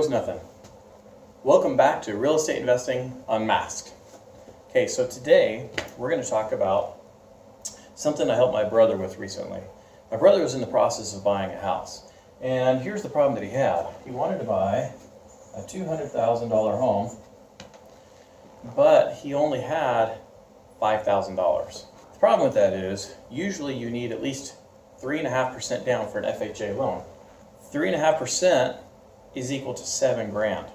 goes nothing. Welcome back to Real Estate Investing Unmasked. Okay, so today we're going to talk about something I helped my brother with recently. My brother was in the process of buying a house, and here's the problem that he had. He wanted to buy a $200,000 home, but he only had $5,000. The problem with that is usually you need at least 3.5% down for an FHA loan. 3.5% is equal to $7,000.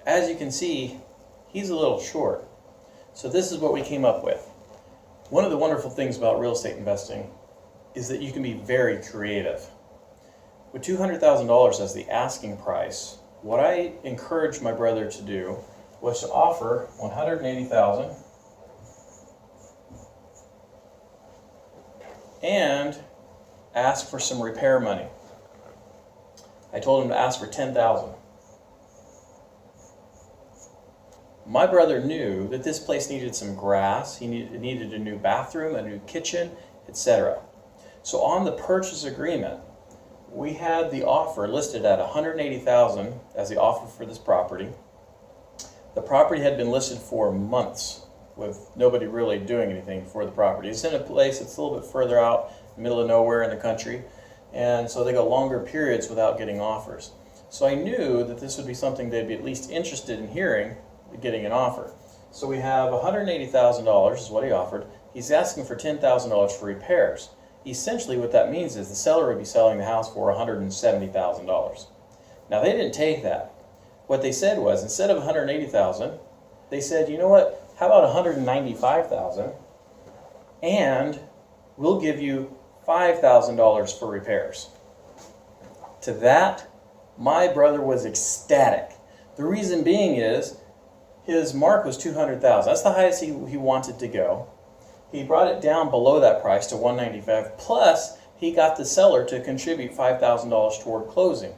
As you can see, he's a little short. So this is what we came up with. One of the wonderful things about real estate investing is that you can be very creative. With $200,000 as the asking price, what I encouraged my brother to do was to offer $180,000 and ask for some repair money. I told him to ask for $10,000. My brother knew that this place needed some grass, it needed a new bathroom, a new kitchen, etc. So on the purchase agreement, we had the offer listed at $180,000 as the offer for this property. The property had been listed for months with nobody really doing anything for the property. It's in a place that's a little bit further out, in the middle of nowhere in the country, and so they go longer periods without getting offers. So I knew that this would be something they'd be at least interested in hearing, getting an offer. So we have $180,000 is what he offered. He's asking for $10,000 for repairs. Essentially what that means is the seller would be selling the house for $170,000. Now they didn't take that. What they said was, instead of $180,000, they said, you know what, how about $195,000 and we'll give you $5,000 for repairs. To that, my brother was ecstatic. The reason being is his mark was $200,000. That's the highest he wanted to go. He brought it down below that price to $195,000, plus he got the seller to contribute $5,000 toward closing.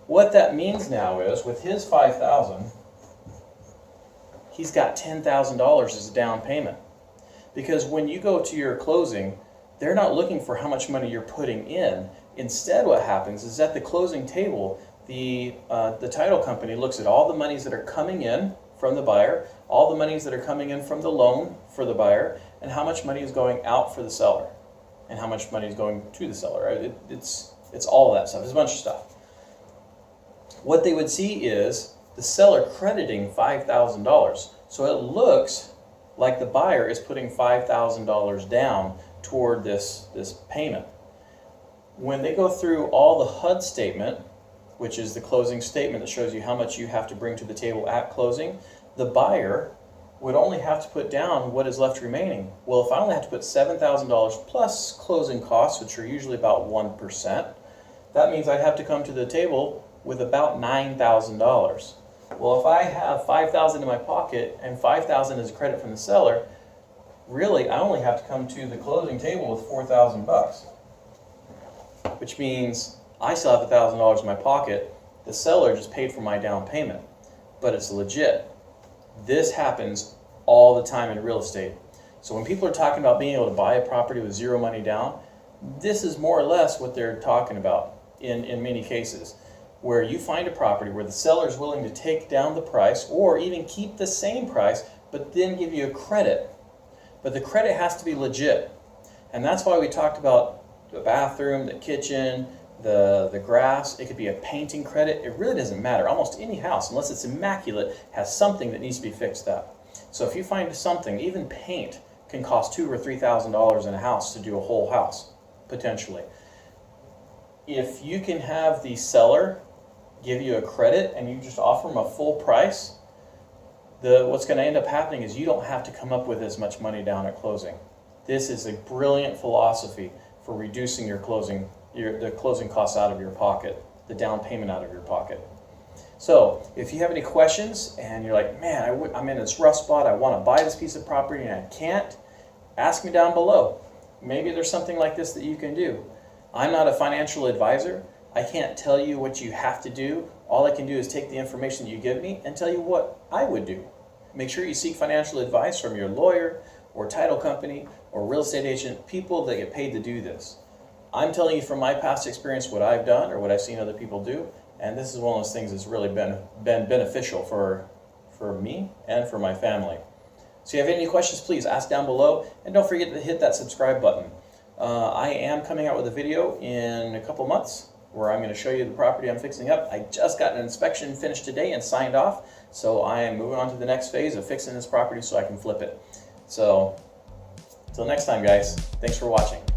What that means now is, with his $5,000, he's got $10,000 as a down payment. Because when you go to your closing, they're not looking for how much money you're putting in. Instead, what happens is at the closing table, the title company looks at all the monies that are coming in from the buyer, all the monies that are coming in from the loan for the buyer, and how much money is going out for the seller, and how much money is going to the seller. Right? It's all of that stuff. It's a bunch of stuff. What they would see is the seller crediting $5,000. So it looks like the buyer is putting $5,000 down toward this payment. When they go through all the HUD statement, which is the closing statement that shows you how much you have to bring to the table at closing, the buyer would only have to put down what is left remaining. Well, if I only have to put $7,000 plus closing costs, which are usually about 1%, that means I'd have to come to the table with about $9,000. Well, if I have $5,000 in my pocket and $5,000 is credit from the seller, really I only have to come to the closing table with $4,000, which means I still have $1,000 in my pocket. The seller just paid for my down payment, but it's legit. This happens all the time in real estate. So when people are talking about being able to buy a property with zero money down, this is more or less what they're talking about in many cases, where you find a property where the seller is willing to take down the price or even keep the same price, but then give you a credit. But the credit has to be legit. And that's why we talked about the bathroom, the kitchen, the grass. It could be a painting credit. It really doesn't matter. Almost any house, unless it's immaculate, has something that needs to be fixed up. So if you find something, even paint can cost $2,000 or $3,000 in a house to do a whole house, potentially. If you can have the seller give you a credit and you just offer them a full price, what's going to end up happening is you don't have to come up with as much money down at closing. This is a brilliant philosophy for reducing your closing costs out of your pocket, the down payment out of your pocket. So if you have any questions and you're like, man, I'm in this rough spot, I want to buy this piece of property and I can't, ask me down below. Maybe there's something like this that you can do. I'm not a financial advisor. I can't tell you what you have to do. All I can do is take the information that you give me and tell you what I would do. Make sure you seek financial advice from your lawyer or title company or real estate agent, people that get paid to do this. I'm telling you from my past experience what I've done or what I've seen other people do, And this is one of those things that's really been beneficial for me and for my family. So if you have any questions, please ask down below, and don't forget to hit that subscribe button. I am coming out with a video in a couple months where I'm going to show you the property I'm fixing up. I just got an inspection finished today and signed off, so I am moving on to the next phase of fixing this property so I can flip it. So until next time, guys, thanks for watching.